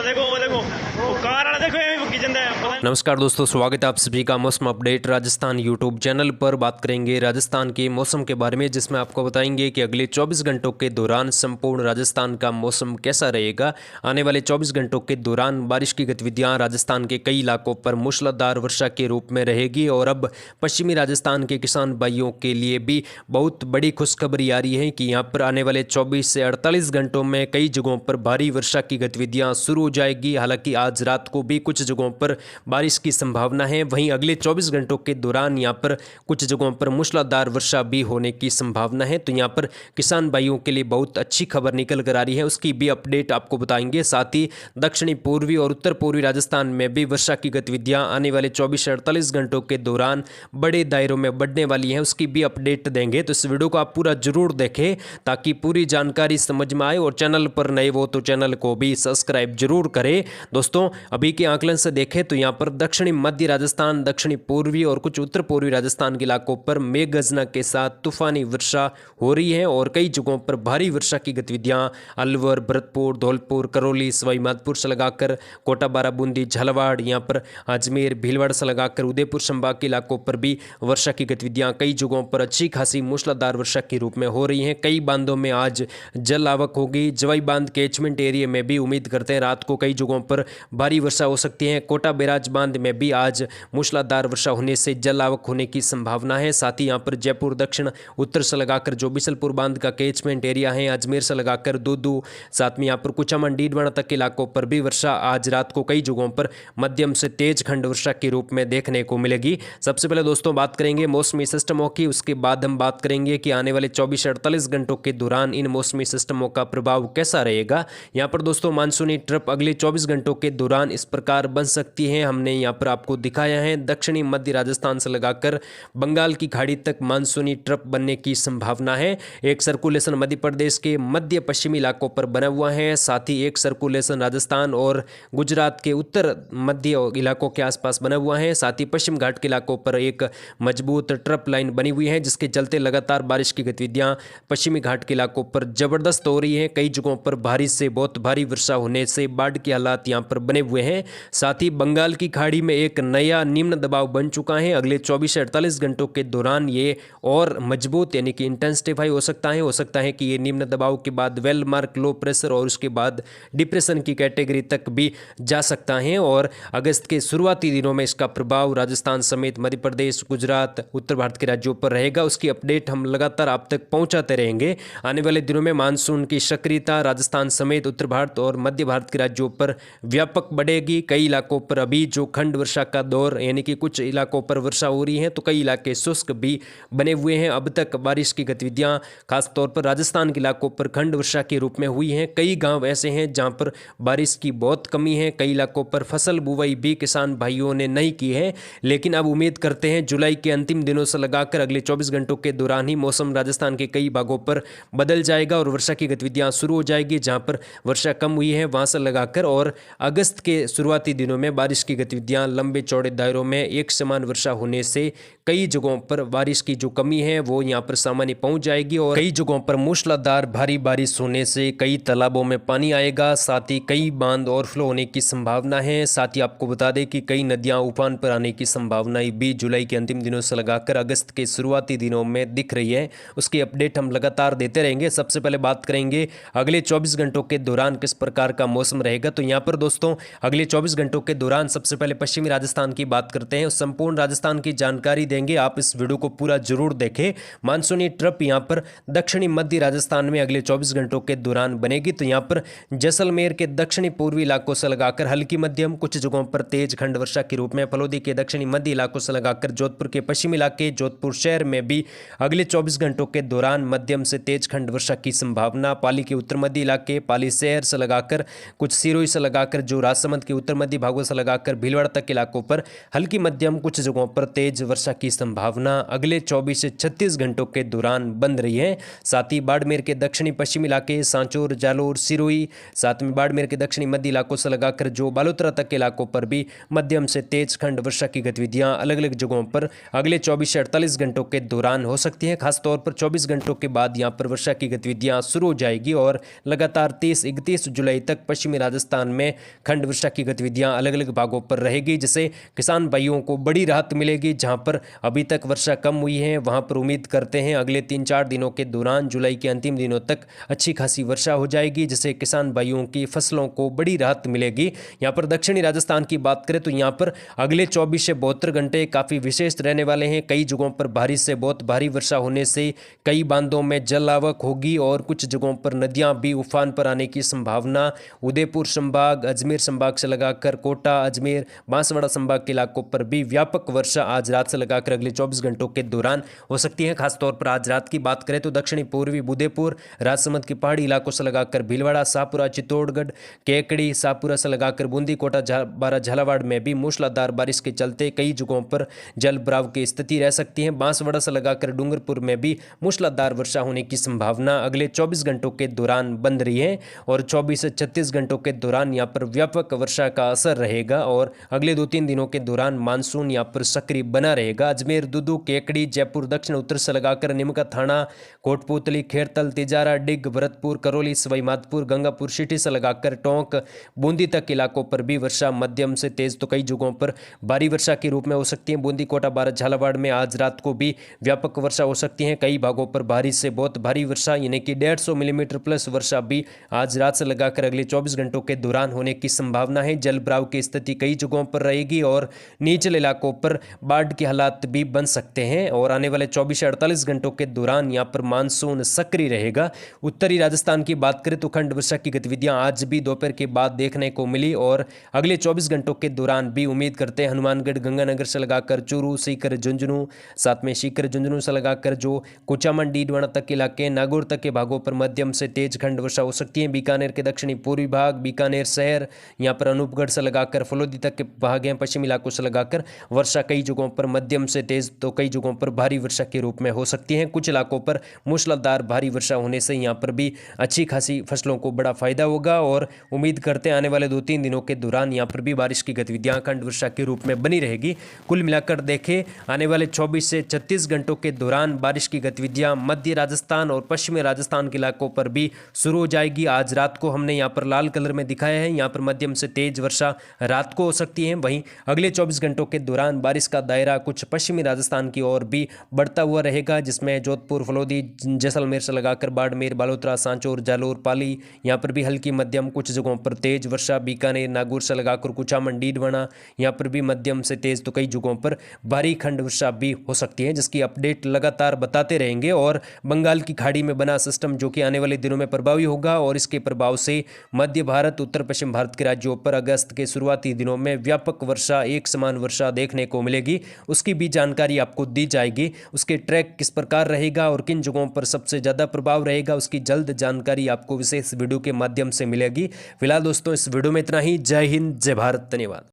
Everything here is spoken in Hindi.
देखो वो कार वाला देखो ये किचन है। नमस्कार दोस्तों, स्वागत है आप सभी का मौसम अपडेट राजस्थान यूट्यूब चैनल पर। बात करेंगे राजस्थान के मौसम के बारे में, जिसमें आपको बताएंगे कि अगले 24 घंटों के दौरान संपूर्ण राजस्थान का मौसम कैसा रहेगा। आने वाले 24 घंटों के दौरान बारिश की गतिविधियां राजस्थान के कई इलाकों पर मूसलाधार वर्षा के रूप में रहेगी और अब पश्चिमी राजस्थान के किसान भाइयों के लिए भी बहुत बड़ी खुशखबरी आ रही है कि यहाँ पर आने वाले 24 से 48 घंटों में कई जगहों पर भारी वर्षा की गतिविधियां शुरू हो जाएगी। हालांकि आज रात को भी कुछ जगहों पर बारिश की संभावना है, वहीं अगले 24 घंटों के दौरान यहाँ पर कुछ जगहों पर मूसलाधार वर्षा भी होने की संभावना है। तो यहाँ पर किसान भाइयों के लिए बहुत अच्छी खबर निकल कर आ रही है, उसकी भी अपडेट आपको बताएंगे। साथ ही दक्षिणी पूर्वी और उत्तर पूर्वी राजस्थान में भी वर्षा की गतिविधियां आने वाले 24 से 48 घंटों के दौरान बड़े दायरों में बढ़ने वाली है, उसकी भी अपडेट देंगे। तो इस वीडियो को आप पूरा जरूर देखें ताकि पूरी जानकारी समझ में आए, और चैनल पर नए हो तो चैनल को भी सब्सक्राइब जरूर करें। दोस्तों, अभी के आंकलन से देखें तो यहाँ पर दक्षिणी मध्य राजस्थान, दक्षिणी पूर्वी और कुछ उत्तर पूर्वी राजस्थान के इलाकों पर मेघ गर्जना के साथ तूफानी वर्षा हो रही है और कई जगहों पर भारी वर्षा की गतिविधियां अलवर, भरतपुर, धौलपुर, करौली, सवाई माधोपुर से लगाकर कोटा, बाराबूंदी, झालावाड़, यहाँ पर अजमेर, भीलवाड़ा से लगाकर उदयपुर संभाग के इलाकों पर भी वर्षा की गतिविधियां कई जगहों पर अच्छी खासी मूसलाधार वर्षा के रूप में हो रही हैं। कई बांधों में आज जल आवक होगी। जवाई बांध कैचमेंट एरिया में भी उम्मीद करते हैं रात को कई जगहों पर भारी वर्षा हो सकती है। कोटा बैराज बांध में भी आज मूसलाधार वर्षा होने से जल आवक होने की संभावना है। साथ ही यहाँ पर जयपुर दक्षिण उत्तर से लगाकर जो बिसलपुर बांध का कैचमेंट एरिया है, अजमेर से लगाकर दूदू, साथ में यहाँ पर कुचामन, डीडवाना तक के इलाकों पर भी वर्षा आज रात को कई जगहों पर मध्यम से तेज खंड वर्षा के रूप में देखने को मिलेगी। सबसे पहले दोस्तों बात करेंगे मौसमी सिस्टमों की, उसके बाद हम बात करेंगे कि आने वाले 24 से 48 घंटों के दौरान इन मौसमी सिस्टमों का प्रभाव कैसा रहेगा। यहाँ पर दोस्तों मानसूनी ट्रप अगले 24 घंटों के दौरान इस प्रकार बन सकती है। हमने यहाँ पर आपको दिखाया है दक्षिणी मध्य राजस्थान से लगाकर बंगाल की खाड़ी तक मानसूनी ट्रप बनने की संभावना है। एक सर्कुलेशन मध्य प्रदेश के मध्य पश्चिमी इलाकों पर बना हुआ है, साथ ही एक सर्कुलेशन राजस्थान और गुजरात के उत्तर मध्य इलाकों के आसपास बना हुआ है। साथ ही पश्चिम घाट के इलाकों पर एक मजबूत ट्रप लाइन बनी हुई है, जिसके चलते लगातार बारिश की गतिविधियां पश्चिमी घाट के इलाकों पर जबरदस्त हो रही है। कई जगहों पर भारी से बहुत भारी वर्षा होने से बाढ़ के हालात यहाँ पर बने हुए हैं। साथ ही बंगाल की खाड़ी में एक नया निम्न दबाव बन चुका है। अगले 24 से 48 घंटों के दौरान ये और मजबूत यानी कि इंटेंसिफाई हो सकता है कि ये निम्न दबाव के बाद वेल मार्क लो प्रेशर और उसके बाद डिप्रेशन की कैटेगरी तक भी जा सकता है, और अगस्त के शुरुआती दिनों में इसका प्रभाव राजस्थान समेत मध्य प्रदेश, गुजरात, उत्तर भारत के राज्यों पर रहेगा। उसकी अपडेट हम लगातार आप तक पहुंचाते रहेंगे। आने वाले दिनों में मानसून की सक्रियता राजस्थान समेत उत्तर भारत और मध्य भारत के राज्यों पर व्यापक बढ़ेगी। कई इलाकों पर अभी जो खंड वर्षा का दौर यानी कि कुछ इलाकों पर वर्षा हो रही है तो कई इलाके शुष्क भी बने हुए हैं। अब तक बारिश की गतिविधियां खासतौर पर राजस्थान के इलाकों पर खंड वर्षा के रूप में हुई हैं। कई गांव ऐसे हैं जहां पर बारिश की बहुत कमी है। कई इलाकों पर फसल बुवाई भी किसान भाइयों ने नहीं की है, लेकिन अब उम्मीद करते हैं जुलाई के अंतिम दिनों से लगाकर अगले 24 घंटों के दौरान ही मौसम राजस्थान के कई भागों पर बदल जाएगा और वर्षा की गतिविधियां शुरू हो जाएगी। जहां पर वर्षा कम हुई है वहां से लगाकर और अगस्त के शुरुआती दिनों में बारिश की गतिविधियां लंबे चौड़े दायरों में एक समान वर्षा होने से कई जगहों पर बारिश की जो कमी है वो यहाँ पर सामान्य पहुंच जाएगी, और कई जगहों पर मूसलाधार भारी बारिश होने से कई तालाबों में पानी आएगा। साथ ही कई बांध ओवरफ्लो होने की संभावना है। साथ ही आपको बता दें कि कई नदियां उफान पर आने की संभावनाएं भी जुलाई के अंतिम दिनों से लगाकर अगस्त के शुरुआती दिनों में दिख रही है। उसकी अपडेट हम लगातार देते रहेंगे। सबसे पहले बात करेंगे अगले 24 घंटों के दौरान किस प्रकार का मौसम रहेगा। तो यहाँ पर दोस्तों अगले 24 घंटों के दौरान सबसे पहले पश्चिमी राजस्थान की बात करते हैं। संपूर्ण राजस्थान की जानकारी देंगे, आप इस वीडियो को पूरा जरूर देखें। मानसूनी ट्रप यहाँ पर दक्षिणी मध्य राजस्थान में अगले 24 घंटों के दौरान बनेगी। तो यहाँ पर जैसलमेर के दक्षिणी पूर्वी इलाकों से लगाकर हल्की मध्यम, कुछ जगहों पर तेज खंड वर्षा के रूप में फलोदी के दक्षिणी मध्य इलाकों से लगाकर जोधपुर के पश्चिमी इलाके, जोधपुर शहर में भी अगले 24 घंटों के दौरान मध्यम से तेज खंड वर्षा की संभावना। पाली के उत्तर मध्य इलाके, पाली शहर से लगाकर कुछ सिरोही से लगाकर जो राजसमंद के उत्तर मध्य भागों से लगाकर भीलवाड़ा तक के इलाकों पर हल्की मध्यम, कुछ जगहों पर तेज वर्षा की संभावना अगले 24 से 36 घंटों के दौरान बन रही है। साथ ही बाड़मेर के दक्षिणी पश्चिमी इलाके, सांचौर, जालोर, सिरोही, साथ में बाड़मेर के दक्षिणी मध्य इलाकों से लगाकर जो बालोतरा तक के इलाकों पर भी मध्यम से तेज खंड वर्षा की गतिविधियां अलग अलग जगहों पर अगले 24 से 48 घंटों के दौरान हो सकती हैं। खासतौर पर 24 घंटों के बाद यहां पर वर्षा की गतिविधियां शुरू हो जाएगी और लगातार 30-31 जुलाई तक पश्चिमी राजस्थान में खंड वर्षा की गतिविधियां अलग अलग भागों पर रहेगी, जिससे किसान भाइयों को बड़ी राहत मिलेगी। जहां पर अभी तक वर्षा कम हुई है वहां पर उम्मीद करते हैं अगले 3-4 दिनों के दौरान जुलाई के अंतिम दिनों तक अच्छी खासी वर्षा हो जाएगी, जिससे किसान भाइयों की फसलों को बड़ी राहत मिलेगी। यहाँ पर दक्षिणी राजस्थान की बात करें तो यहाँ पर अगले 24 से 72 घंटे काफ़ी विशेष रहने वाले हैं। कई जगहों पर भारी से बहुत भारी वर्षा होने से कई बांधों में जल आवक होगी और कुछ जगहों पर नदियां भी उफान पर आने की संभावना। उदयपुर संभाग, अजमेर संभाग से लगाकर कोटा, अजमेर, बांसवाड़ा संभाग के इलाकों पर भी व्यापक वर्षा आज रात से लगाकर अगले 24 घंटों के दौरान हो सकती है। खासतौर पर आज रात की बात करें तो दक्षिणी पूर्वी उदयपुर, राजसमंद के पहाड़ी इलाकों से लगाकर भीलवाड़ा, शाहपुरा, चित्तौड़गढ़, केकड़ी, शाहपुरा से लगाकर बूंदी, कोटा, बारा, झालावाड़ में भी मूसलाधार बारिश के चलते कई जगहों पर जल भराव की स्थिति रह सकती है। बांसवाड़ा से लगाकर डूंगरपुर में भी मूसलाधार वर्षा होने की संभावना अगले 24 घंटों के दौरान बन रही है और 24 से 36 घंटों के दौरान यहाँ पर व्यापक वर्षा का असर रहेगा और अगले 2-3 दिनों के दौरान मानसून यहाँ पर सक्रिय बना रहेगा। अजमेर, दुदू, केकड़ी, जयपुर, दक्षिण उत्तर से लगाकर नीमका, थाना, कोटपूतली, खेरतल, तिजारा, डिग, भरतपुर, करौली, सवाई माधोपुर, गंगापुर, सिटी से लगाकर टोंक, बूंदी तक इलाकों पर भी वर्षा मध्यम से तेज तो कई जगहों पर भारी वर्षा के रूप में हो सकती है। बूंदी, कोटा, बारा, झालावाड़ में आज रात को भी व्यापक वर्षा हो सकती है। कई भागों पर भारी से बहुत भारी वर्षा यानी कि 150 मिलीमीटर प्लस वर्षा भी आज रात से लगाकर अगले 24 घंटों के दौरान होने की संभावना है। जल भराव की स्थिति कई जगहों पर रहेगी और निचले इलाकों पर बाढ़ के हालात भी बन सकते हैं और आने वाले 24 से 48 घंटों के दौरान यहाँ पर मानसून सक्रिय रहेगा। उत्तरी राजस्थान की बात करें तो खंड वर्षा की गतिविधियां आज भी दोपहर के बाद देखने को मिली और अगले 24 घंटों के दौरान भी उम्मीद करते हैं हनुमानगढ़, गंगानगर से लगाकर चूरू, सीकर, झुंझुनू, साथ में सीकर, झुंझुनू से लगाकर जो कुचामन, डीडवाना तक के इलाके, नागौर तक के भागों पर मध्यम से तेज खंड वर्षा हो सकती है। बीकानेर के दक्षिणी पूर्वी भाग, बीकानेर शहर, यहाँ पर अनूपगढ़ से लगाकर फलोदी तक के भाग हैं, पश्चिमी इलाकों से लगाकर वर्षा कई जगहों पर मध्यम से तेज तो कई जगहों पर भारी वर्षा के रूप में हो सकती है। कुछ इलाकों पर मूसलाधार भारी वर्षा होने से यहाँ पर भी अच्छी खासी फसलों को बड़ा फायदा होगा और उम्मीद करते हैं आने वाले 2-3 दिनों के दौरान यहाँ पर भी बारिश की गतिविधियां खंड वर्षा के रूप में बनी रहेगी। कुल मिलाकर देखें आने वाले 24 से 36 घंटों के दौरान बारिश की गतिविधियां मध्य राजस्थान और पश्चिमी राजस्थान के इलाकों पर भी शुरू हो जाएगी। आज रात को हमने यहाँ पर लाल कलर में दिखाया है, यहाँ पर मध्यम से तेज वर्षा रात को हो सकती है। वहीं अगले 24 घंटों के दौरान बारिश का दायरा कुछ पश्चिमी राजस्थान की ओर भी बढ़ता हुआ रहेगा, जिसमें जोधपुर, फलोदी, जैसलमेर से लगाकर बाड़मेर, बालोतरा, सांचौर, जालोर, पाली, यहाँ पर भी हल्की मध्यम, कुछ जगहों पर तेज वर्षा, बीकानेर, नागौर से लगाकर कुचामन, डीडवाना, यहाँ पर भी मध्यम से तेज तो कई जगहों पर भारी खंड वर्षा भी हो सकती है, जिसकी अपडेट लगातार बताते रहेंगे। और बंगाल की खाड़ी में बना सिस्टम जो कि आने वाले दिनों में प्रभावी होगा और इसके प्रभाव से मध्य भारत, उत्तर पश्चिम भारत के राज्यों पर अगस्त के शुरुआती दिनों में व्यापक वर्षा, एक समान वर्षा देखने को मिलेगी। उसकी भी जानकारी आपको दी जाएगी। उसके ट्रैक किस प्रकार रहेगा और किन जगहों पर सबसे ज़्यादा प्रभाव रहेगा, उसकी जल्द जानकारी आपको विशेष वीडियो के माध्यम से मिलेगी। फिलहाल दोस्तों इस वीडियो में इतना ही। जय हिंद, जय भारत, धन्यवाद।